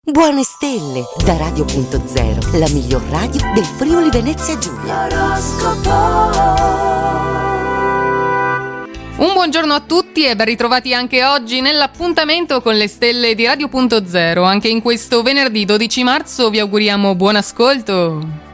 Buone stelle da Radio.0, la miglior radio del Friuli Venezia Giulia. Un buongiorno a tutti e ben ritrovati anche oggi nell'appuntamento con le stelle di Radio.0. Anche in questo venerdì 12 marzo vi auguriamo buon ascolto.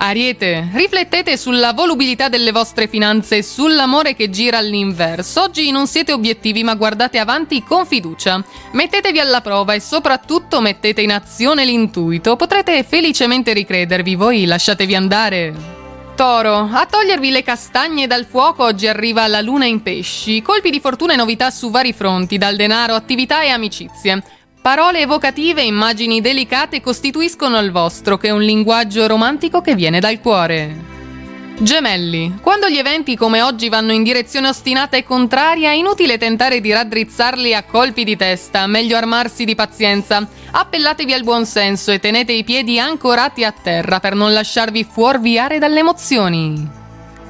Ariete, riflettete sulla volubilità delle vostre finanze e sull'amore che gira all'inverso. Oggi non siete obiettivi ma guardate avanti con fiducia. Mettetevi alla prova e soprattutto mettete in azione l'intuito. Potrete felicemente ricredervi, voi lasciatevi andare. Toro, a togliervi le castagne dal fuoco oggi arriva la luna in pesci. Colpi di fortuna e novità su vari fronti, dal denaro, attività e amicizie. Parole evocative e immagini delicate costituiscono il vostro, che è un linguaggio romantico che viene dal cuore. Gemelli, quando gli eventi come oggi vanno in direzione ostinata e contraria, è inutile tentare di raddrizzarli a colpi di testa, meglio armarsi di pazienza. Appellatevi al buonsenso e tenete i piedi ancorati a terra per non lasciarvi fuorviare dalle emozioni.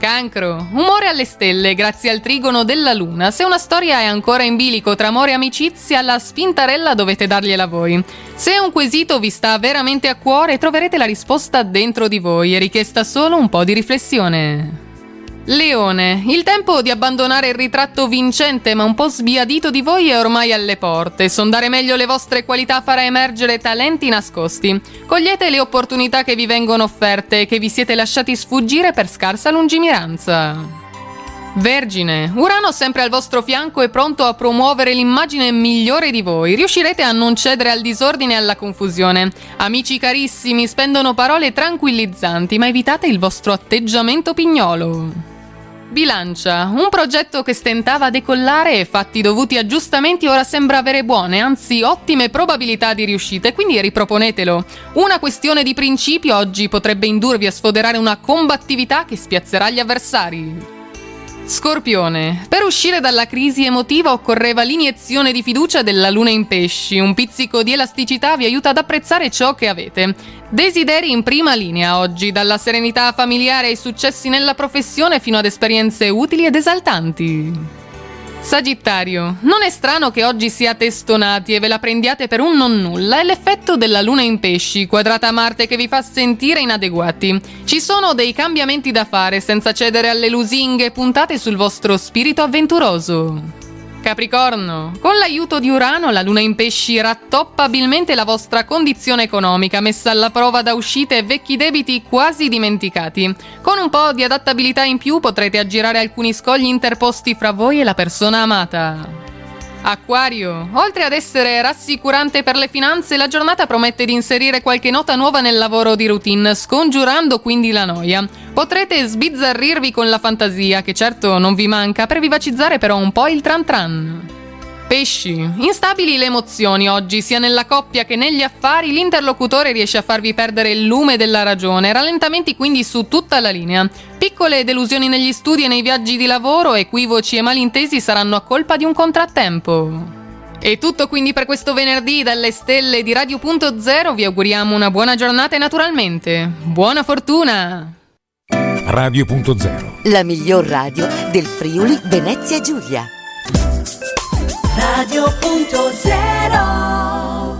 Cancro, umore alle stelle grazie al trigono della luna. Se una storia è ancora in bilico tra amore e amicizia, la spintarella dovete dargliela voi. Se un quesito vi sta veramente a cuore, troverete la risposta dentro di voi, è richiesta solo un po' di riflessione. Leone, il tempo di abbandonare il ritratto vincente ma un po' sbiadito di voi è ormai alle porte. Sondare meglio le vostre qualità farà emergere talenti nascosti. Cogliete le opportunità che vi vengono offerte e che vi siete lasciati sfuggire per scarsa lungimiranza. Vergine, Urano sempre al vostro fianco e pronto a promuovere l'immagine migliore di voi. Riuscirete a non cedere al disordine e alla confusione. Amici carissimi spendono parole tranquillizzanti, ma evitate il vostro atteggiamento pignolo. Bilancia, un progetto che stentava a decollare e fatti dovuti aggiustamenti ora sembra avere buone, anzi ottime probabilità di riuscita e quindi riproponetelo. Una questione di principio oggi potrebbe indurvi a sfoderare una combattività che spiazzerà gli avversari. Scorpione, per uscire dalla crisi emotiva occorreva l'iniezione di fiducia della luna in pesci. Un pizzico di elasticità vi aiuta ad apprezzare ciò che avete. Desideri in prima linea oggi, dalla serenità familiare ai successi nella professione fino ad esperienze utili ed esaltanti. Sagittario, non è strano che oggi siate stonati e ve la prendiate per un nonnulla, è l'effetto della luna in pesci, quadrata a Marte, che vi fa sentire inadeguati. Ci sono dei cambiamenti da fare senza cedere alle lusinghe, puntate sul vostro spirito avventuroso. Capricorno, con l'aiuto di Urano la luna in pesci rattoppa abilmente la vostra condizione economica, messa alla prova da uscite e vecchi debiti quasi dimenticati. Con un po' di adattabilità in più potrete aggirare alcuni scogli interposti fra voi e la persona amata. Acquario, oltre ad essere rassicurante per le finanze, la giornata promette di inserire qualche nota nuova nel lavoro di routine, scongiurando quindi la noia. Potrete sbizzarrirvi con la fantasia, che certo non vi manca, per vivacizzare però un po' il tran tran. Pesci, instabili le emozioni oggi, sia nella coppia che negli affari, l'interlocutore riesce a farvi perdere il lume della ragione, rallentamenti quindi su tutta la linea. Piccole delusioni negli studi e nei viaggi di lavoro, equivoci e malintesi saranno a colpa di un contrattempo. E tutto quindi per questo venerdì dalle stelle di Radio.0, vi auguriamo una buona giornata e naturalmente buona fortuna! Radio.0, la miglior radio del Friuli Venezia Giulia. Radio.0